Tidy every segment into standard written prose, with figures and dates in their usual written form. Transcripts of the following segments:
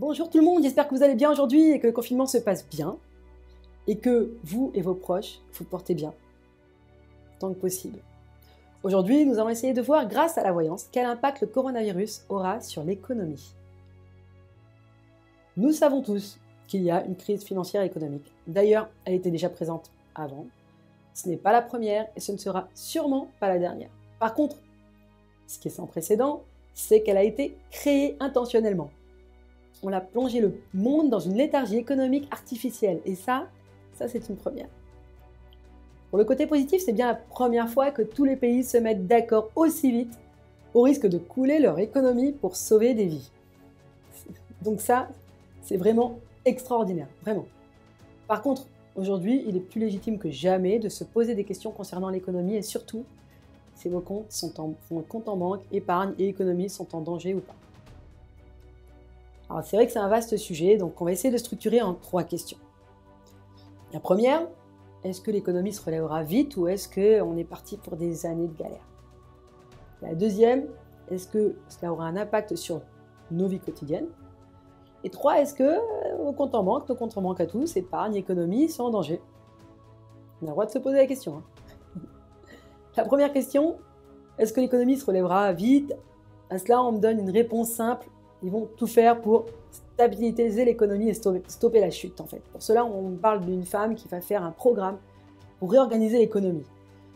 Bonjour tout le monde, j'espère que vous allez bien aujourd'hui et que le confinement se passe bien et que vous et vos proches vous portez bien, tant que possible. Aujourd'hui, nous allons essayer de voir, grâce à la voyance, quel impact le coronavirus aura sur l'économie. Nous savons tous qu'il y a une crise financière et économique. D'ailleurs, elle était déjà présente avant. Ce n'est pas la première et ce ne sera sûrement pas la dernière. Par contre, ce qui est sans précédent, c'est qu'elle a été créée intentionnellement. On a plongé le monde dans une léthargie économique artificielle. Et ça c'est une première. Pour le côté positif, c'est bien la première fois que tous les pays se mettent d'accord aussi vite au risque de couler leur économie pour sauver des vies. Donc ça, c'est vraiment extraordinaire, vraiment. Par contre, aujourd'hui, il est plus légitime que jamais de se poser des questions concernant l'économie et surtout, si vos comptes en banque, épargne et économie sont en danger ou pas. Alors c'est vrai que c'est un vaste sujet, donc on va essayer de structurer en 3 questions. La première, est-ce que l'économie se relèvera vite ou est-ce qu'on est parti pour des années de galère? La deuxième, est-ce que cela aura un impact sur nos vies quotidiennes? Et 3, est-ce que nos comptes en banque à tous, épargne, économie, sont en danger? On a le droit de se poser la question. La première question, est-ce que l'économie se relèvera vite? À cela, on me donne une réponse simple. Ils vont tout faire pour stabiliser l'économie et stopper la chute, en fait. Pour cela, on parle d'une femme qui va faire un programme pour réorganiser l'économie.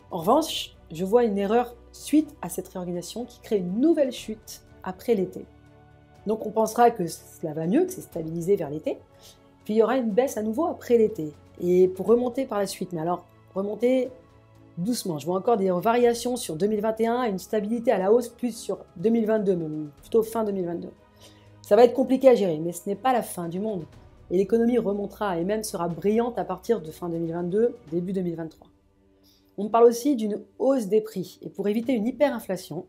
En revanche, je vois une erreur suite à cette réorganisation qui crée une nouvelle chute après l'été. Donc on pensera que cela va mieux, que c'est stabilisé vers l'été, puis il y aura une baisse à nouveau après l'été, et pour remonter par la suite. Mais alors, remonter doucement. Je vois encore des variations sur 2021 et une stabilité à la hausse plus sur 2022, même plutôt fin 2022. Ça va être compliqué à gérer, mais ce n'est pas la fin du monde. Et l'économie remontera et même sera brillante à partir de fin 2022, début 2023. On parle aussi d'une hausse des prix. Et pour éviter une hyperinflation,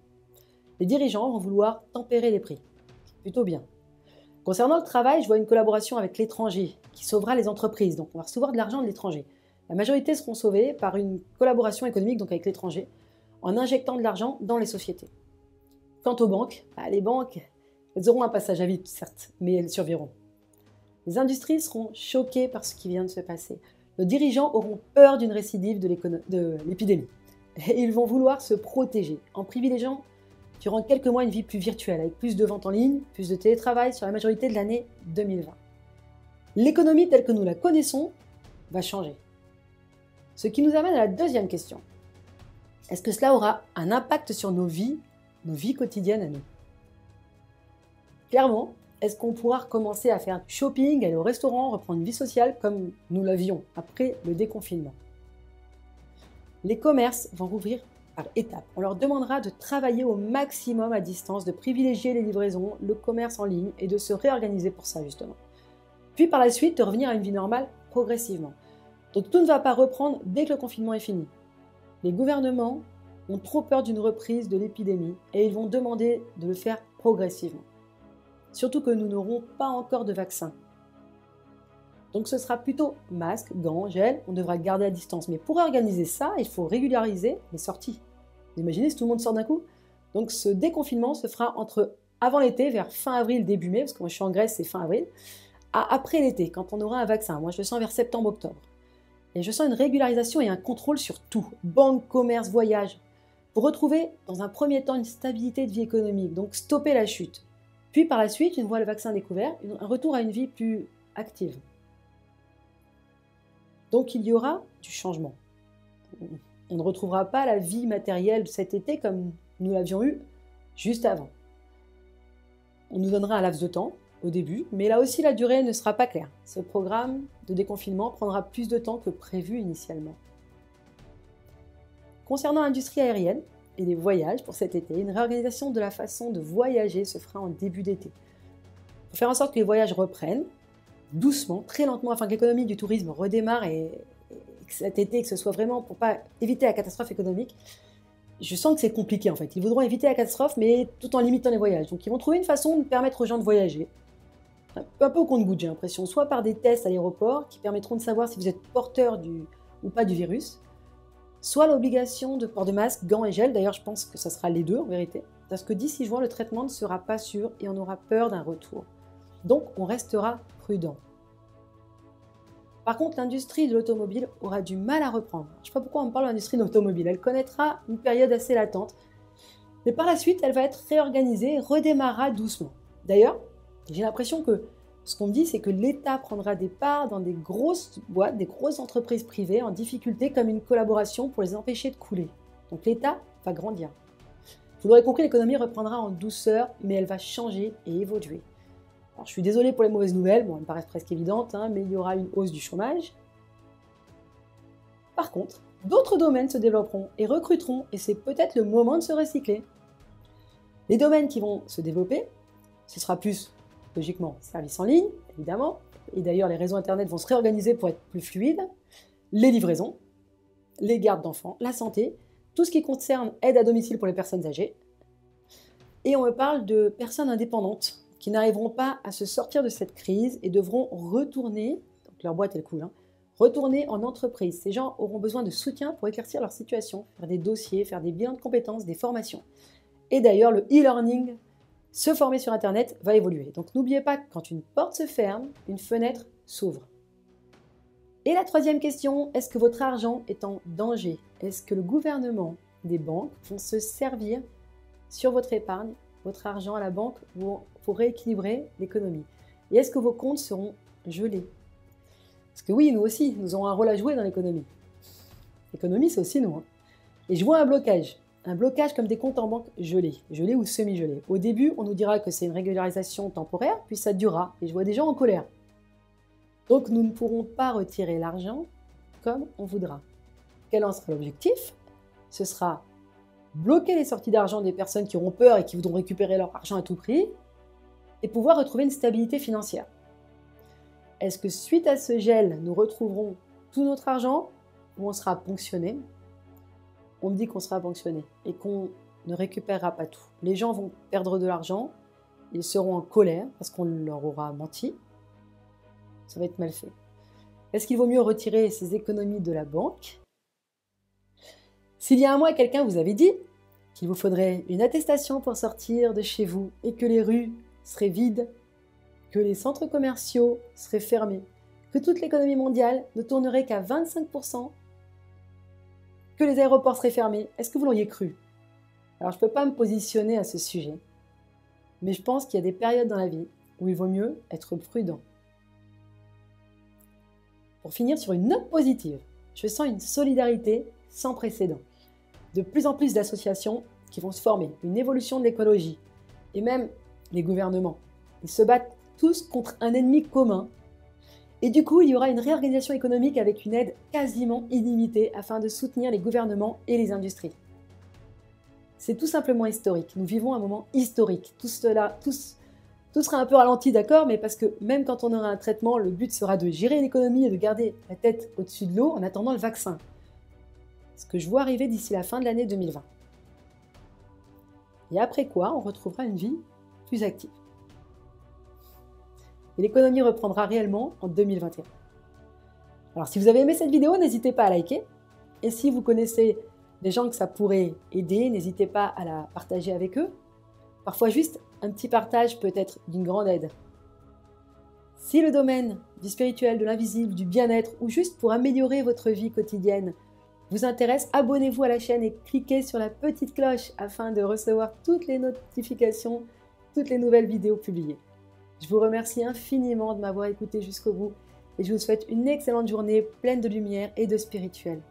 les dirigeants vont vouloir tempérer les prix. C'est plutôt bien. Concernant le travail, je vois une collaboration avec l'étranger qui sauvera les entreprises. Donc on va recevoir de l'argent de l'étranger. La majorité seront sauvées par une collaboration économique donc avec l'étranger, en injectant de l'argent dans les sociétés. Quant aux banques, les banques, elles auront un passage à vide, certes, mais elles survivront. Les industries seront choquées par ce qui vient de se passer. Nos dirigeants auront peur d'une récidive de l'épidémie. Et ils vont vouloir se protéger en privilégiant durant quelques mois une vie plus virtuelle, avec plus de ventes en ligne, plus de télétravail sur la majorité de l'année 2020. L'économie telle que nous la connaissons va changer. Ce qui nous amène à la deuxième question. Est-ce que cela aura un impact sur nos vies quotidiennes à nous? Clairement, est-ce qu'on pourra recommencer à faire du shopping, aller au restaurant, reprendre une vie sociale comme nous l'avions après le déconfinement? Les commerces vont rouvrir par étapes. On leur demandera de travailler au maximum à distance, de privilégier les livraisons, le commerce en ligne et de se réorganiser pour ça justement. Puis par la suite, de revenir à une vie normale progressivement. Donc tout ne va pas reprendre dès que le confinement est fini. Les gouvernements ont trop peur d'une reprise de l'épidémie et ils vont demander de le faire progressivement. Surtout que nous n'aurons pas encore de vaccin. Donc ce sera plutôt masque, gants, gel, on devra le garder à distance. Mais pour organiser ça, il faut régulariser les sorties. Vous imaginez si tout le monde sort d'un coup? Donc ce déconfinement se fera avant l'été, vers fin avril, début mai, parce que moi je suis en Grèce, c'est fin avril, après l'été, quand on aura un vaccin. Moi je le sens vers septembre-octobre. Et je sens une régularisation et un contrôle sur tout, banque, commerce, voyage, pour retrouver dans un premier temps une stabilité de vie économique, donc stopper la chute. Puis par la suite, une fois le vaccin découvert, un retour à une vie plus active. Donc il y aura du changement. On ne retrouvera pas la vie matérielle de cet été comme nous l'avions eu juste avant. On nous donnera un laps de temps au début, mais là aussi la durée ne sera pas claire. Ce programme de déconfinement prendra plus de temps que prévu initialement. Concernant l'industrie aérienne et les voyages pour cet été, une réorganisation de la façon de voyager se fera en début d'été. Pour faire en sorte que les voyages reprennent doucement, très lentement, afin que l'économie du tourisme redémarre et que cet été, que ce soit vraiment pour pas éviter la catastrophe économique. Je sens que c'est compliqué en fait. Ils voudront éviter la catastrophe, mais tout en limitant les voyages. Donc ils vont trouver une façon de permettre aux gens de voyager. Un peu au compte-gouttes, j'ai l'impression. Soit par des tests à l'aéroport qui permettront de savoir si vous êtes porteur ou pas du virus. Soit l'obligation de port de masque, gants et gel. D'ailleurs, je pense que ça sera les deux en vérité. Parce que d'ici juin, le traitement ne sera pas sûr et on aura peur d'un retour. Donc, on restera prudent. Par contre, l'industrie de l'automobile aura du mal à reprendre. Je ne sais pas pourquoi on parle de l'industrie de l'automobile. Elle connaîtra une période assez latente. Mais par la suite, elle va être réorganisée et redémarrera doucement. D'ailleurs, j'ai l'impression que ce qu'on me dit, c'est que l'État prendra des parts dans des grosses boîtes, des grosses entreprises privées en difficulté comme une collaboration pour les empêcher de couler. Donc l'État va grandir. Vous l'aurez compris, l'économie reprendra en douceur, mais elle va changer et évoluer. Alors, je suis désolée pour les mauvaises nouvelles, bon, elles me paraissent presque évidentes, mais il y aura une hausse du chômage. Par contre, d'autres domaines se développeront et recruteront, et c'est peut-être le moment de se recycler. Les domaines qui vont se développer, ce sera plus, logiquement, services en ligne, évidemment, et d'ailleurs les réseaux Internet vont se réorganiser pour être plus fluides, les livraisons, les gardes d'enfants, la santé, tout ce qui concerne aide à domicile pour les personnes âgées. Et on me parle de personnes indépendantes qui n'arriveront pas à se sortir de cette crise et devront retourner, donc leur boîte elle coule, retourner en entreprise. Ces gens auront besoin de soutien pour éclaircir leur situation, faire des dossiers, faire des bilans de compétences, des formations. Et d'ailleurs, le e-learning, se former sur Internet, va évoluer. Donc n'oubliez pas que quand une porte se ferme, une fenêtre s'ouvre. Et la troisième question, est-ce que votre argent est en danger? Est-ce que le gouvernement, des banques vont se servir sur votre épargne, votre argent à la banque pour rééquilibrer l'économie? Et est-ce que vos comptes seront gelés? Parce que oui, nous aussi, nous avons un rôle à jouer dans l'économie. L'économie, c'est aussi nous. Et je vois un blocage comme des comptes en banque gelés ou semi-gelés. Au début, on nous dira que c'est une régularisation temporaire, puis ça durera. Et je vois des gens en colère. Donc, nous ne pourrons pas retirer l'argent comme on voudra. Quel en sera l'objectif? Ce sera bloquer les sorties d'argent des personnes qui auront peur et qui voudront récupérer leur argent à tout prix et pouvoir retrouver une stabilité financière. Est-ce que suite à ce gel, nous retrouverons tout notre argent ou on sera ponctionné? On me dit qu'on sera ponctionné et qu'on ne récupérera pas tout. Les gens vont perdre de l'argent, ils seront en colère parce qu'on leur aura menti. Ça va être mal fait. Est-ce qu'il vaut mieux retirer ses économies de la banque? S'il y a un mois, quelqu'un vous avait dit qu'il vous faudrait une attestation pour sortir de chez vous et que les rues seraient vides, que les centres commerciaux seraient fermés, que toute l'économie mondiale ne tournerait qu'à 25%, que les aéroports seraient fermés, est-ce que vous l'auriez cru? Alors je ne peux pas me positionner à ce sujet, mais je pense qu'il y a des périodes dans la vie où il vaut mieux être prudent. Pour finir sur une note positive, je sens une solidarité sans précédent. De plus en plus d'associations qui vont se former, une évolution de l'écologie, et même les gouvernements. Ils se battent tous contre un ennemi commun. Et du coup, il y aura une réorganisation économique avec une aide quasiment illimitée afin de soutenir les gouvernements et les industries. C'est tout simplement historique. Nous vivons un moment historique. Tout sera un peu ralenti, d'accord, mais parce que même quand on aura un traitement, le but sera de gérer l'économie et de garder la tête au-dessus de l'eau en attendant le vaccin. Ce que je vois arriver d'ici la fin de l'année 2020. Et après quoi, on retrouvera une vie plus active. Et l'économie reprendra réellement en 2021. Alors si vous avez aimé cette vidéo, n'hésitez pas à liker. Et si vous connaissez des gens que ça pourrait aider, n'hésitez pas à la partager avec eux. Parfois juste un petit partage peut être d'une grande aide. Si le domaine du spirituel, de l'invisible, du bien-être ou juste pour améliorer votre vie quotidienne vous intéresse, abonnez-vous à la chaîne et cliquez sur la petite cloche afin de recevoir toutes les notifications, toutes les nouvelles vidéos publiées. Je vous remercie infiniment de m'avoir écouté jusqu'au bout et je vous souhaite une excellente journée pleine de lumière et de spirituel.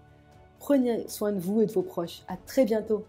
Prenez soin de vous et de vos proches. À très bientôt.